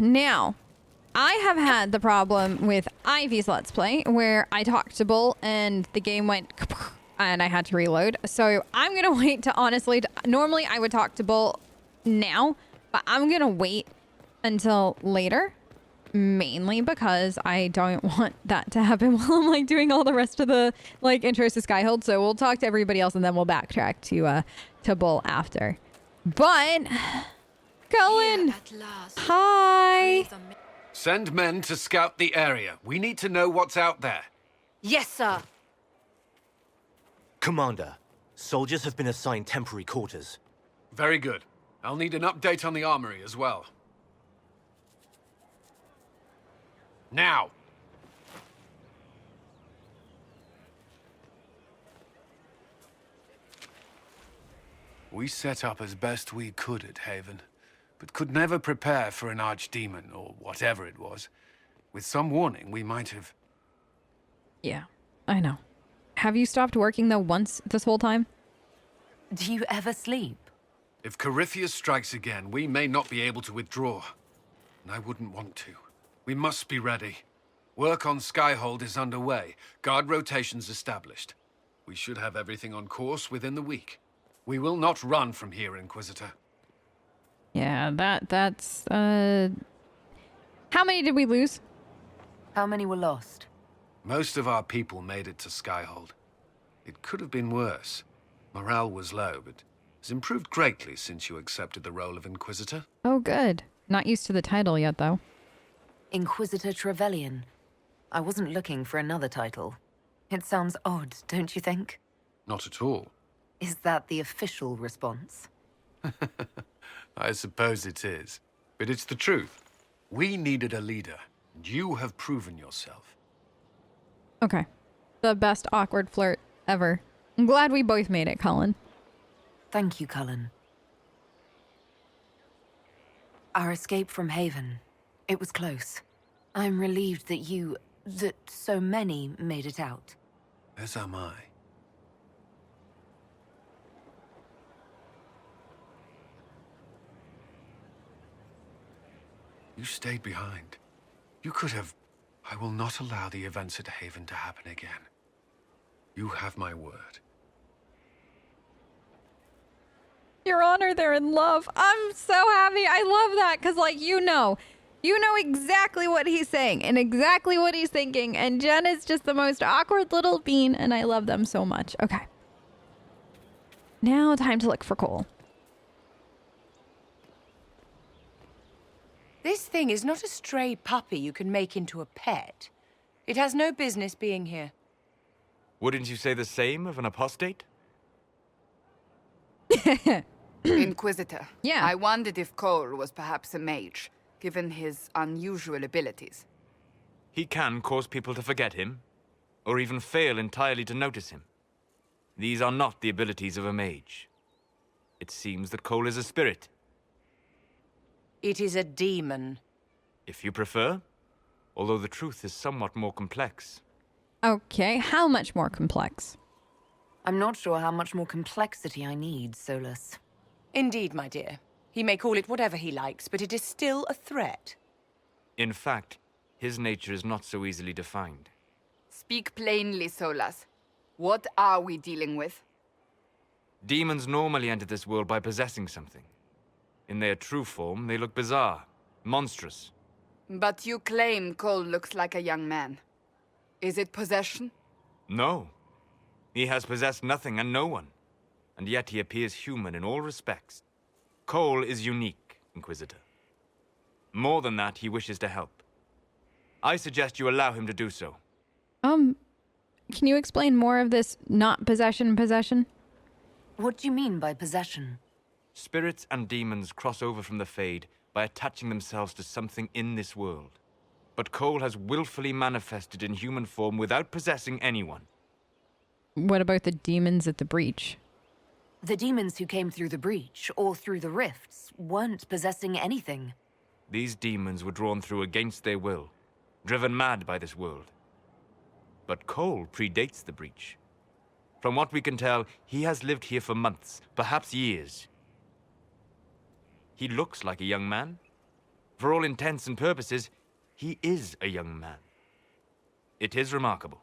Now, I have had the problem with Ivy's Let's Play where I talked to Bull and the game went and I had to reload. So I'm going to wait to honestly, normally I would talk to Bull now, but I'm going to wait until later, mainly because I don't want that to happen while I'm like doing all the rest of the like intros to Skyhold. So we'll talk to everybody else and then we'll backtrack to Bull after. But Cullen, hi. Send men to scout the area. We need to know what's out there. Yes, sir. Commander, soldiers have been assigned temporary quarters. Very good. I'll need an update on the armory as well. Now! We set up as best we could at Haven, but could never prepare for an archdemon, or whatever it was. With some warning, we might have... Yeah, I know. Have you stopped working though once this whole time? Do you ever sleep? If Corypheus strikes again, we may not be able to withdraw. And I wouldn't want to. We must be ready. Work on Skyhold is underway. Guard rotations established. We should have everything on course within the week. We will not run from here, Inquisitor. Yeah, that's, how many did we lose? How many were lost? Most of our people made it to Skyhold. It could have been worse. Morale was low, but has improved greatly since you accepted the role of Inquisitor. Oh, good. Not used to the title yet, though. Inquisitor Trevelyan. I wasn't looking for another title. It sounds odd, don't you think? Not at all. Is that the official response? I suppose it is. But it's the truth. We needed a leader, and you have proven yourself. Okay. The best awkward flirt ever. I'm glad we both made it, Cullen. Thank you, Cullen. Our escape from Haven. It was close. I'm relieved that so many made it out. As am I. You stayed behind. You could have... I will not allow the events at Haven to happen again. You have my word. Your Honor, they're in love. I'm so happy. I love that because, like, you know exactly what he's saying and exactly what he's thinking. And Jen is just the most awkward little bean, and I love them so much. Okay. Now time to look for Cole. This thing is not a stray puppy you can make into a pet. It has no business being here. Wouldn't you say the same of an apostate? Inquisitor. Yeah. I wondered if Cole was perhaps a mage, given his unusual abilities. He can cause people to forget him, or even fail entirely to notice him. These are not the abilities of a mage. It seems that Cole is a spirit. It is a demon. If you prefer, although the truth is somewhat more complex. Okay, how much more complex? I'm not sure how much more complexity I need, Solus. Indeed, my dear. He may call it whatever he likes, but it is still a threat. In fact, his nature is not so easily defined. Speak plainly, Solas. What are we dealing with? Demons normally enter this world by possessing something. In their true form, they look bizarre, monstrous. But you claim Cole looks like a young man. Is it possession? No. He has possessed nothing and no one. And yet he appears human in all respects. Cole is unique, Inquisitor. More than that, he wishes to help. I suggest you allow him to do so. Can you explain more of this not possession? What do you mean by possession? Spirits and demons cross over from the Fade by attaching themselves to something in this world. But Cole has willfully manifested in human form without possessing anyone. What about the demons at the breach? The demons who came through the breach, or through the rifts, weren't possessing anything. These demons were drawn through against their will, driven mad by this world. But Cole predates the breach. From what we can tell, he has lived here for months, perhaps years. He looks like a young man. For all intents and purposes, he is a young man. It is remarkable.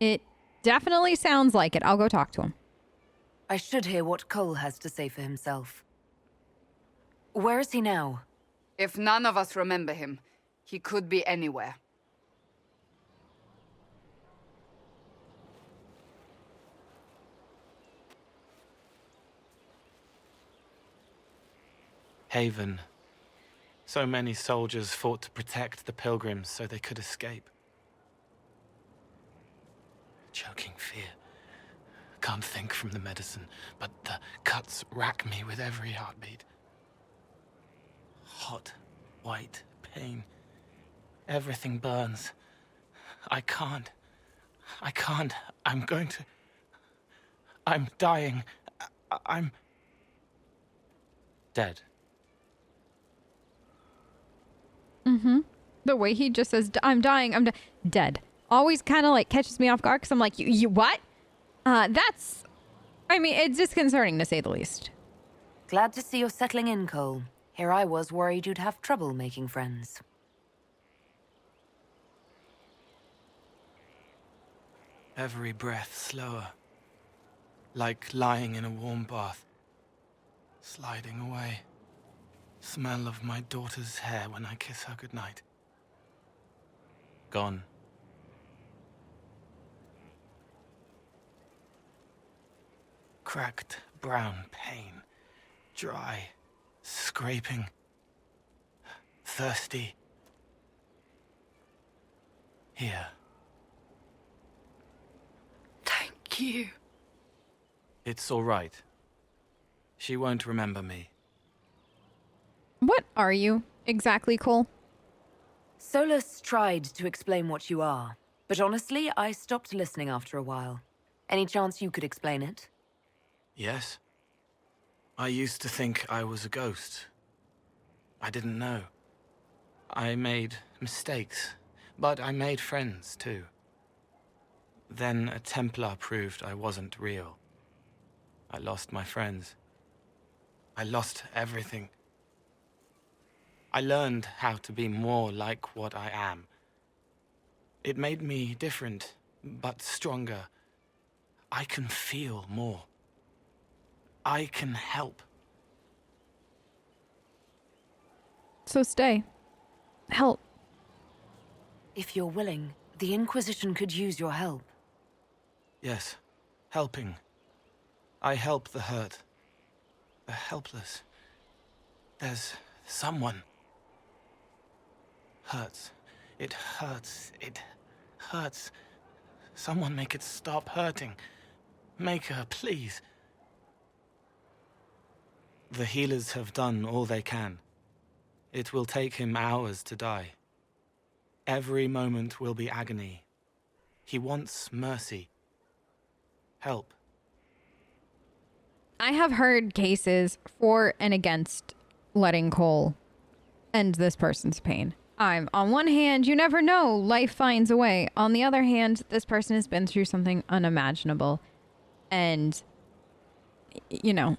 It definitely sounds like it. I'll go talk to him. I should hear what Cole has to say for himself. Where is he now? If none of us remember him, he could be anywhere. Haven. So many soldiers fought to protect the pilgrims so they could escape. Choking fear. Can't think from the medicine, but the cuts rack me with every heartbeat. Hot, white pain. Everything burns. I can't. I'm going to... I'm dying. I'm... dead. The way he just says, I'm dying, dead. Always kind of like catches me off guard because I'm like, you what? That's... I mean, it's disconcerting to say the least. Glad to see you're settling in, Cole. Here I was worried you'd have trouble making friends. Every breath slower. Like lying in a warm bath. Sliding away. Smell of my daughter's hair when I kiss her goodnight. Gone. Cracked brown pain. Dry. Scraping. Thirsty. Here. Thank you. It's all right. She won't remember me. What are you exactly, Cole? Solus tried to explain what you are, but honestly, I stopped listening after a while. Any chance you could explain it? Yes. I used to think I was a ghost. I didn't know. I made mistakes, but I made friends too. Then a Templar proved I wasn't real. I lost my friends. I lost everything. I learned how to be more like what I am. It made me different, but stronger. I can feel more. I can help. So stay. Help. If you're willing, the Inquisition could use your help. Yes, helping. I help the hurt. The helpless. There's someone. Hurts. It hurts. It hurts. Someone make it stop hurting. Make her, please. The healers have done all they can. It will take him hours to die. Every moment will be agony. He wants mercy. Help. I have heard cases for and against letting Cole end this person's pain. On one hand, you never know, life finds a way. On the other hand, this person has been through something unimaginable and, you know,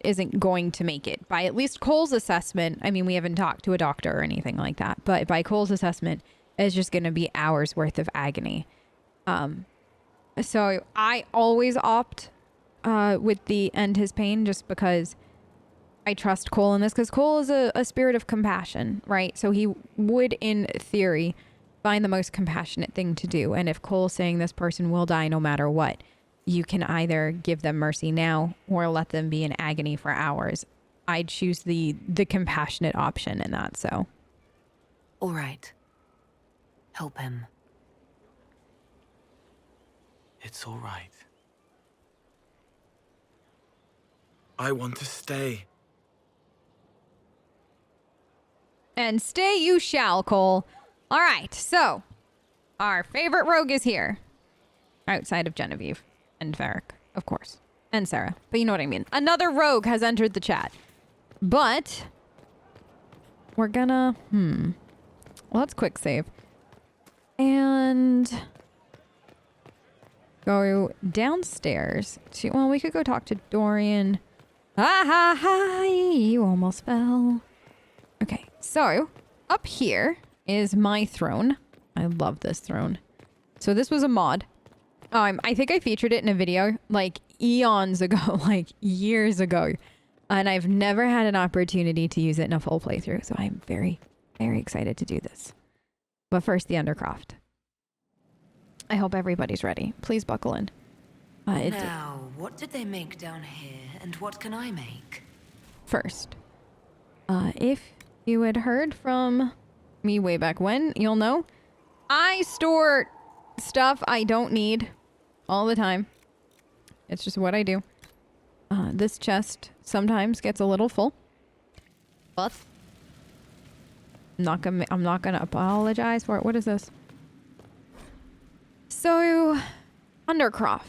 isn't going to make it. By at least Cole's assessment, I mean, we haven't talked to a doctor or anything like that, but by Cole's assessment, it's just going to be hours worth of agony. So I always opt with the end his pain just because I trust Cole in this, because Cole is a spirit of compassion, right? So he would, in theory, find the most compassionate thing to do. And if Cole's saying this person will die no matter what, you can either give them mercy now or let them be in agony for hours. I'd choose the compassionate option in that, so. All right. Help him. It's all right. I want to stay. And stay you shall, Cole. All right, so our favorite rogue is here. Outside of Genevieve and Varric, of course. And Sarah, but you know what I mean. Another rogue has entered the chat. But we're gonna, let's quick save. And go downstairs to, well, we could go talk to Dorian. Ah ha ha, you almost fell. Okay, so up here is my throne. I love this throne. So this was a mod. I think I featured it in a video like eons ago, like years ago. And I've never had an opportunity to use it in a full playthrough. So I'm very, very excited to do this. But first, the Undercroft. I hope everybody's ready. Please buckle in. Now, what did they make down here, and what can I make? First, if you had heard from me way back when, you'll know I store stuff I don't need all the time. It's just what I do. This chest sometimes gets a little full, but I'm not gonna apologize for it. What is this? So, Undercroft.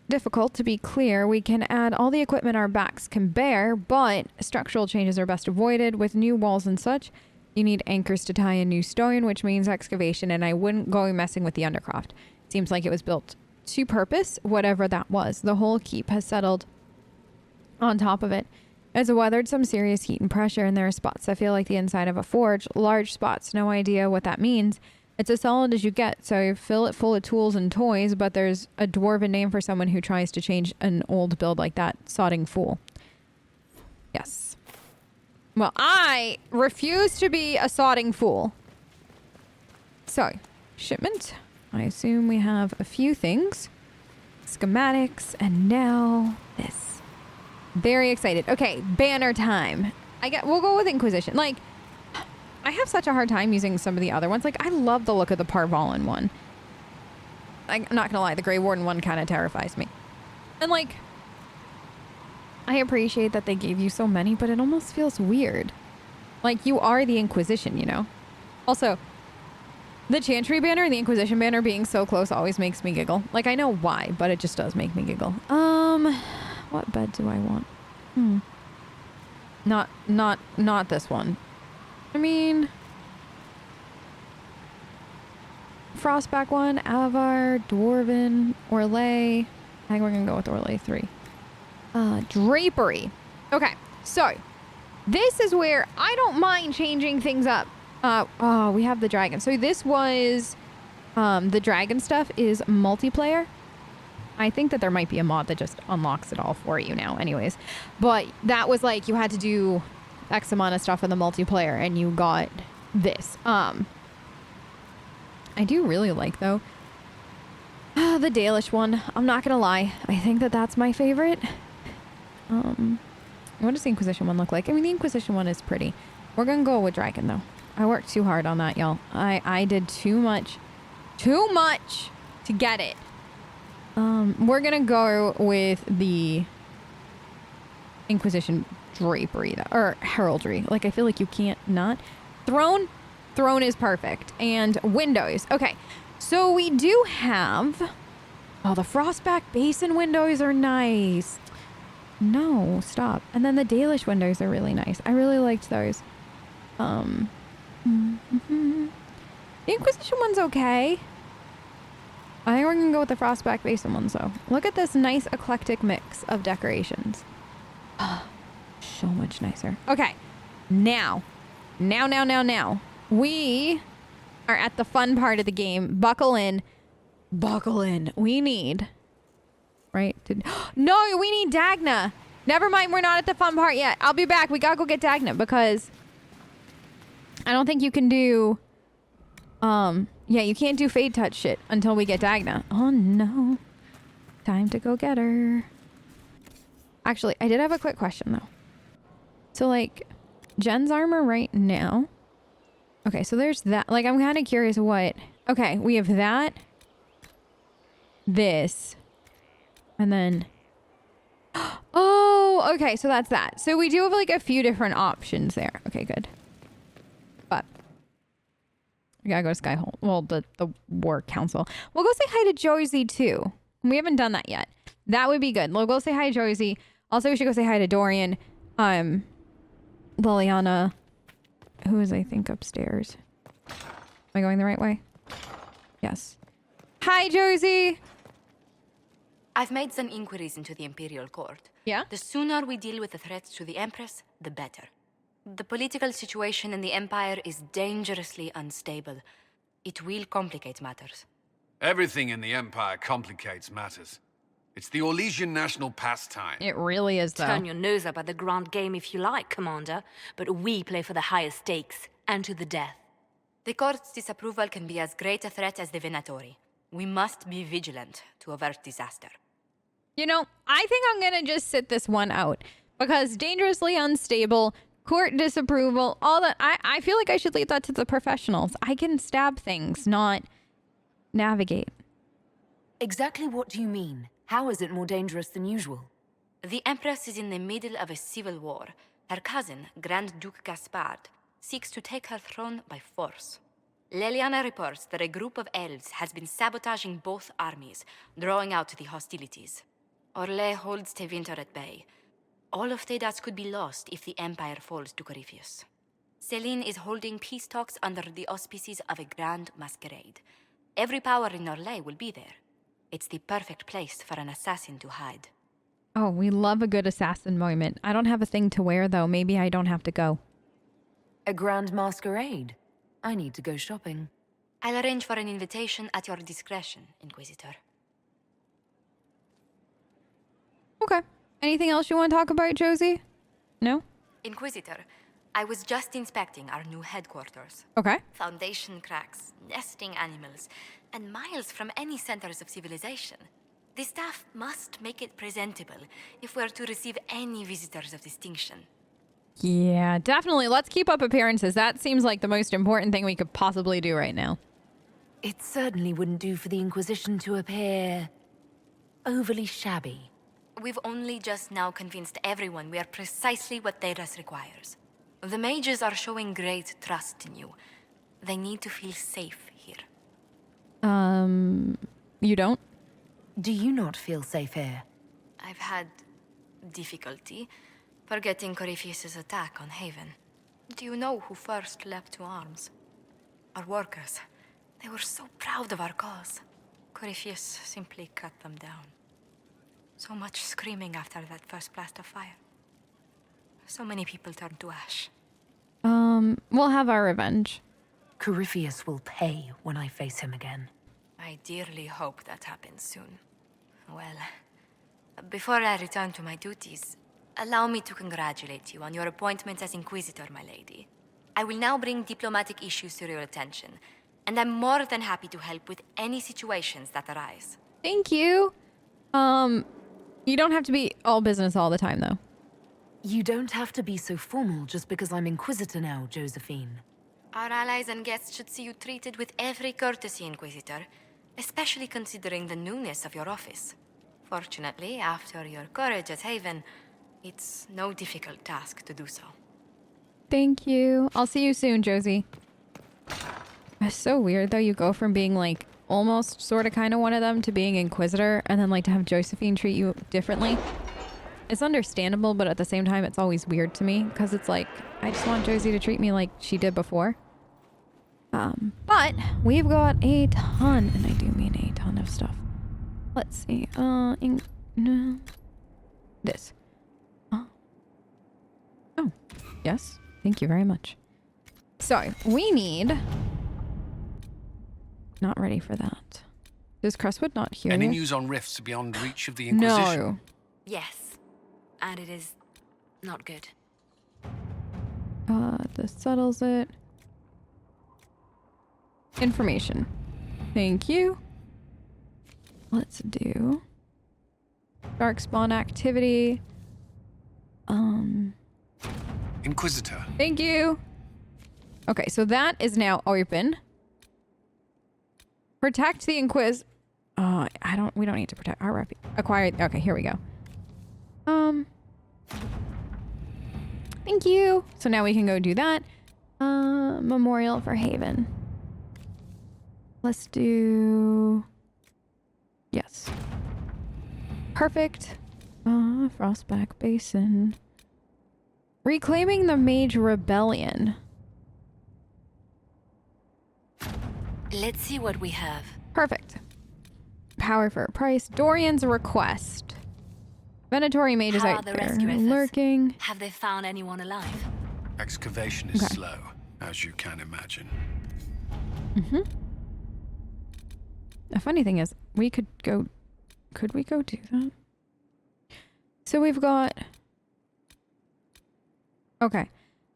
Difficult to be clear. We can add all the equipment our backs can bear, but structural changes are best avoided. With new walls and such, you need anchors to tie a new stone, which means excavation, and I wouldn't go messing with the Undercroft. Seems like it was built to purpose, whatever that was. The whole keep has settled on top of it. It's weathered some serious heat and pressure, and there are spots that feel like the inside of a forge. Large spots, no idea what that means. It's as solid as you get, so you fill it full of tools and toys, but there's a dwarven name for someone who tries to change an old build like that. Sodding fool. Yes. Well, I refuse to be a sodding fool. So, shipment. I assume we have a few things. Schematics, and now this. Very excited. Okay, banner time. We'll go with Inquisition. Like, I have such a hard time using some of the other ones. Like, I love the look of the Parvalan one. I'm not gonna lie, the Grey Warden one kind of terrifies me. And, like, I appreciate that they gave you so many, but it almost feels weird. Like, you are the Inquisition, you know? Also, the Chantry banner and the Inquisition banner being so close always makes me giggle. Like, I know why, but it just does make me giggle. What bed do I want? Not this one. I mean, Frostback 1, Avar, Dwarven, Orlais. I think we're gonna go with Orlais 3. Drapery. Okay, so this is where I don't mind changing things up. We have the dragon. So this was, the dragon stuff is multiplayer. I think that there might be a mod that just unlocks it all for you now anyways. But that was like, you had to do X amount of stuff in the multiplayer and you got this. I do really like, though, the Dalish one. I'm not gonna lie. I think that that's my favorite. What does the Inquisition one look like? I mean, the Inquisition one is pretty. We're gonna go with Dragon, though. I worked too hard on that, y'all. I did too much to get it. We're gonna go with the Inquisition drapery, or heraldry. Like, I feel like you can't not. Throne is perfect. And windows. Okay, so we do have, the Frostback Basin windows are nice. No, stop. And then the Dalish windows are really nice. I really liked those. The Inquisition one's okay. I think we're gonna go with the Frostback Basin ones, though. Look at this nice eclectic mix of decorations. So much nicer. Okay, now. We are at the fun part of the game. Buckle in. We need, right? No, we need Dagna. Never mind, we're not at the fun part yet. I'll be back. We gotta go get Dagna because I don't think you can do, you can't do Fade Touch shit until we get Dagna. Oh no. Time to go get her. Actually, I did have a quick question, though. So, like, Jen's armor right now. Okay, so there's that. Like, I'm kind of curious what... Okay, we have that. This. And then... Oh, okay, so that's that. So we do have, like, a few different options there. Okay, good. But... we gotta go to Skyhold. Well, the War Council. We'll go say hi to Josie, too. We haven't done that yet. That would be good. We'll go say hi to Josie. Also, we should go say hi to Dorian. Liliana, who is, I think, upstairs. Am I going the right way? Yes. Hi, Josie! I've made some inquiries into the Imperial Court. Yeah? The sooner we deal with the threats to the Empress, the better. The political situation in the Empire is dangerously unstable. It will complicate matters. Everything in the Empire complicates matters. It's the Orlesian national pastime. It really is, though. Turn your nose up at the grand game if you like, Commander, but we play for the highest stakes, and to the death. The court's disapproval can be as great a threat as the Venatori. We must be vigilant to avert disaster. You know, I think I'm going to just sit this one out. Because dangerously unstable, court disapproval, all that. I feel like I should leave that to the professionals. I can stab things, not navigate. Exactly what do you mean? How is it more dangerous than usual? The Empress is in the middle of a civil war. Her cousin, Grand Duke Gaspard, seeks to take her throne by force. Leliana reports that a group of elves has been sabotaging both armies, drawing out the hostilities. Orlais holds Tevinter at bay. All of Thedas could be lost if the Empire falls to Corypheus. Celine is holding peace talks under the auspices of a grand masquerade. Every power in Orlais will be there. It's the perfect place for an assassin to hide. Oh, we love a good assassin moment. I don't have a thing to wear, though. Maybe I don't have to go. A grand masquerade? I need to go shopping. I'll arrange for an invitation at your discretion, Inquisitor. Okay. Anything else you want to talk about, Josie? No? Inquisitor, I was just inspecting our new headquarters. Okay. Foundation cracks, nesting animals, and miles from any centers of civilization. The staff must make it presentable if we're to receive any visitors of distinction. Yeah, definitely. Let's keep up appearances. That seems like the most important thing we could possibly do right now. It certainly wouldn't do for the Inquisition to appear overly shabby. We've only just now convinced everyone we are precisely what Thedas requires. The mages are showing great trust in you. They need to feel safe here. You don't? Do you not feel safe here? I've had difficulty forgetting Corypheus' attack on Haven. Do you know who first leapt to arms? Our workers. They were so proud of our cause. Corypheus simply cut them down. So much screaming after that first blast of fire. So many people turned to ash. We'll have our revenge. Corypheus will pay when I face him again. I dearly hope that happens soon. Well, before I return to my duties, allow me to congratulate you on your appointment as Inquisitor, my lady. I will now bring diplomatic issues to your attention, and I'm more than happy to help with any situations that arise. Thank you. You don't have to be all business all the time, though. You don't have to be so formal just because I'm Inquisitor now, Josephine. Our allies and guests should see you treated with every courtesy, Inquisitor, especially considering the newness of your office. Fortunately, after your courage at Haven, it's no difficult task to do so. Thank you. I'll see you soon, Josie. It's so weird, though. You go from being, like, almost sort of kind of one of them to being Inquisitor, and then, like, to have Josephine treat you differently. It's understandable, but at the same time, it's always weird to me, because it's like, I just want Josie to treat me like she did before. But we've got a ton, and I do mean a ton of stuff. Let's see. No. This. Oh, yes. Thank you very much. So, we need... Not ready for that. Is Crestwood not here? Any news on rifts beyond reach of the Inquisition? No. Yes, and it is not good. This settles it. Information. Thank you. Let's do Darkspawn activity. Inquisitor. Thank you. Okay, so that is now open. Protect the we don't need to protect our acquire. Okay, here we go. Thank you. So now we can go do that. Memorial for Haven. Let's do... Yes. Perfect. Frostback Basin. Reclaiming the Mage Rebellion. Let's see what we have. Perfect. Power for a price. Dorian's Request. Venatori mages How are out the there rescue efforts? lurking. Have they found anyone alive? Excavation is Okay. slow, as you can imagine. The funny thing is, we could go... Could we go do that? So we've got... Okay.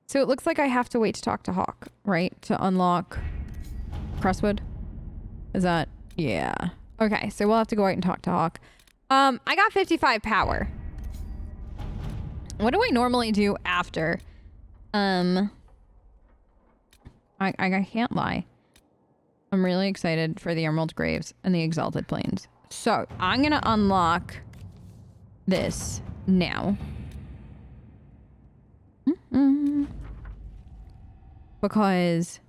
So it looks like I have to wait to talk to Hawk, right? To unlock Crestwood. Is that... Yeah. Okay, so we'll have to go out and talk to Hawk. I got 55 power. What do I normally do after? I can't lie. I'm really excited for the Emerald Graves and the Exalted Plains. So, I'm gonna unlock this now. Because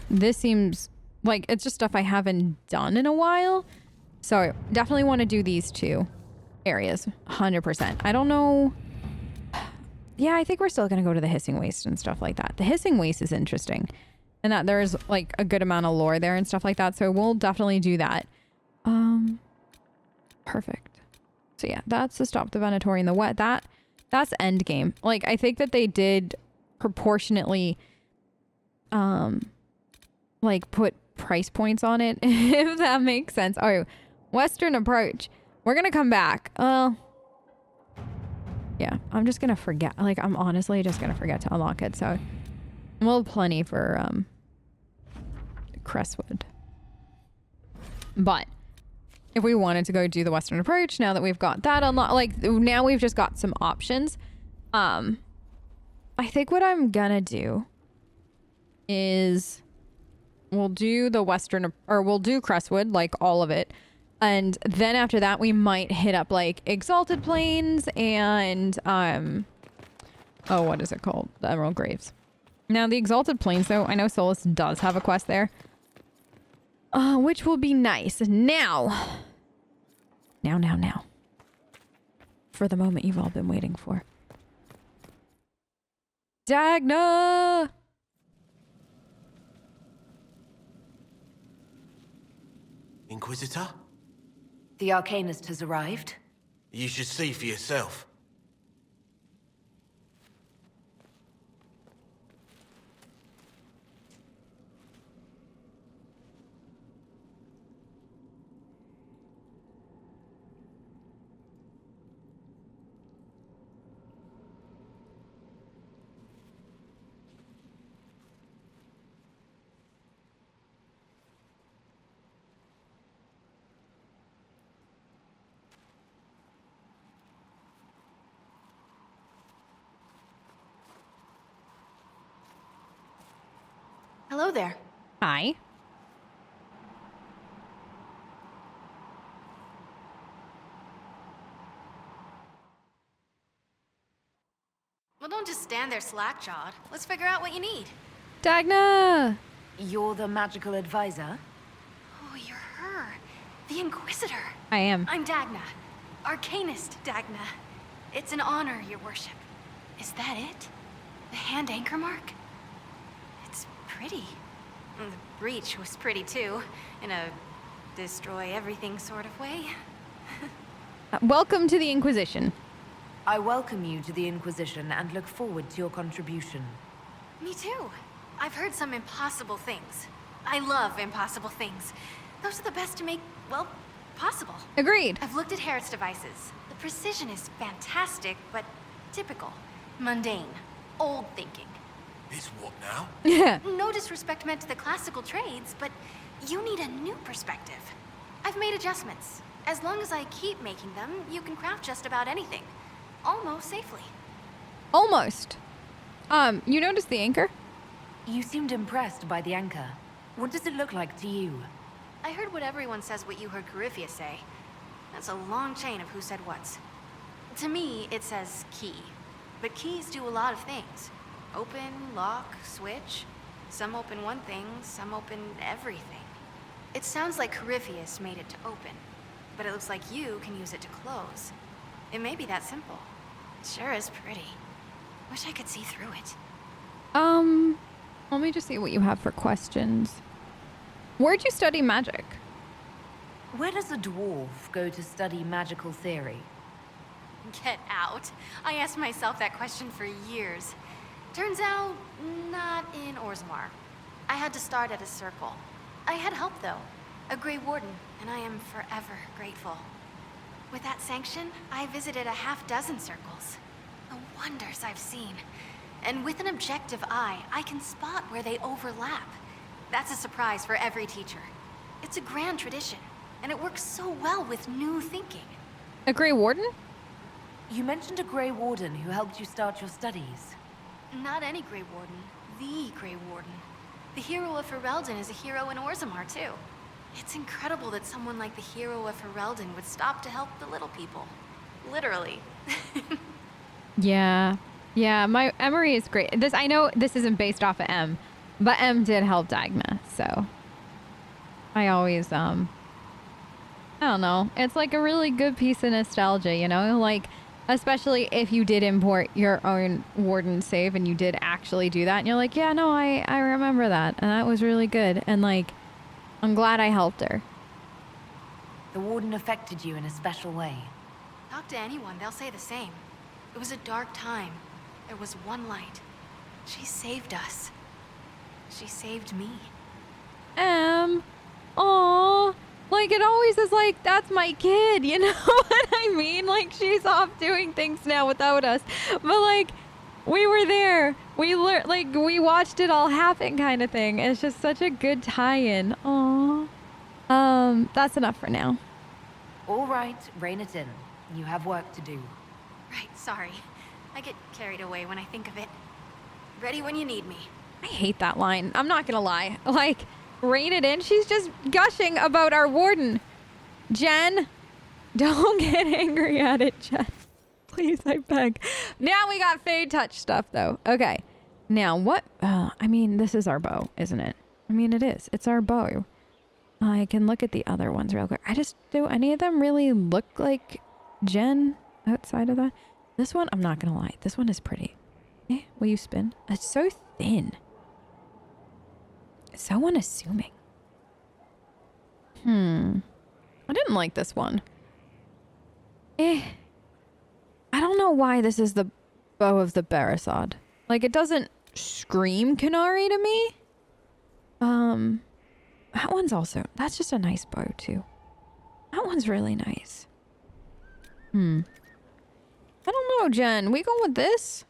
this seems like it's just stuff I haven't done in a while. So, definitely want to do these two areas. 100%. I don't know. Yeah, I think we're still going to go to the Hissing Waste and stuff like that. The Hissing Waste is interesting. And that there's like a good amount of lore there and stuff like that. So we'll definitely do that. Perfect. So yeah, that's the Stop the Venatori and the wet. That's end game. Like, I think that they did proportionately like put price points on it, if that makes sense. Oh, Western Approach. We're gonna come back. Yeah, I'm just gonna forget. Like, I'm honestly just gonna forget to unlock it. So we'll have plenty for Crestwood. But if we wanted to go do the Western Approach, now that we've got that unlocked, like, now we've just got some options. I think what I'm gonna do is we'll do the Western, or we'll do Crestwood, like all of it. And then after that, we might hit up like Exalted Plains and, oh, what is it called? The Emerald Graves. Now the Exalted Plains, though, I know Solus does have a quest there. Which will be nice. Now. For the moment you've all been waiting for. Dagna! Inquisitor? The Arcanist has arrived. You should see for yourself. Hello there. Hi. Well, don't just stand there slack-jawed. Let's figure out what you need. Dagna! You're the magical advisor? Oh, you're her. The Inquisitor. I am. I'm Dagna. Arcanist Dagna. It's an honor, your worship. Is that it? The hand anchor mark? It's pretty. And the breach was pretty too, in a destroy everything sort of way. Welcome to the Inquisition. I welcome you to the Inquisition and look forward to your contribution. Me too. I've heard some impossible things. I love impossible things. Those are the best to make, well, possible. Agreed. I've looked at Harrod's devices. The precision is fantastic, but typical. Mundane. Old thinking. It's what now? Yeah. No disrespect meant to the classical trades, but you need a new perspective. I've made adjustments. As long as I keep making them, you can craft just about anything. Almost safely. Almost. You noticed the anchor? You seemed impressed by the anchor. What does it look like to you? I heard what everyone says what you heard Corypheus say. That's a long chain of who said what's. To me, it says key. But keys do a lot of things. Open, lock, switch. Some open one thing, some open everything. It sounds like Corypheus made it to open, but it looks like you can use it to close. It may be that simple. It sure is pretty. Wish I could see through it. Let me just see what you have for questions. Where'd you study magic? Where does a dwarf go to study magical theory? Get out. I asked myself that question for years. Turns out, not in Orzammar. I had to start at a circle. I had help, though. A Grey Warden, and I am forever grateful. With that sanction, I visited a half-dozen circles. The wonders I've seen. And with an objective eye, I can spot where they overlap. That's a surprise for every teacher. It's a grand tradition, and it works so well with new thinking. A Grey Warden? You mentioned a Grey Warden who helped you start your studies. Not any Grey Warden, the Grey Warden. The hero of Ferelden is a hero in Orzammar, too. It's incredible that someone like the hero of Ferelden would stop to help the little people. Literally. Yeah. Yeah, my Emery is great. I know this isn't based off of M, but M did help Dagna, so I always I don't know. It's like a really good piece of nostalgia, you know? Like, especially if you did import your own Warden save and you did actually do that, and you're like, yeah, no, I remember that, and that was really good, and like, I'm glad I helped her. The Warden affected you in a special way. Talk to anyone, they'll say the same. It was a dark time. There was one light. She saved us. She saved me. Aww. Like, it always is like, that's my kid, you know what I mean? Like, she's off doing things now without us. But, like, we were there. We learned, like, we watched it all happen kind of thing. It's just such a good tie-in. Aww. That's enough for now. All right, rein it in. You have work to do. Right, sorry. I get carried away when I think of it. Ready when you need me. I hate that line. I'm not gonna lie. Like, rein it in. She's just gushing about our Warden. Jen, don't get angry at it, Jen. Please, I beg. Now we got Fade Touch stuff, though. Okay. Now, what? I mean, this is our bow, isn't it? I mean, it is. It's our bow. I can look at the other ones real quick. Do any of them really look like Jen outside of that? This one, I'm not gonna lie. This one is pretty. Will you spin? It's so thin. So unassuming. I didn't like this one. I don't know why this is the bow of the Barasad. Like, it doesn't scream Canary to me. That one's also, that's just a nice bow too. That one's really nice. I don't know, Jen. We going with this?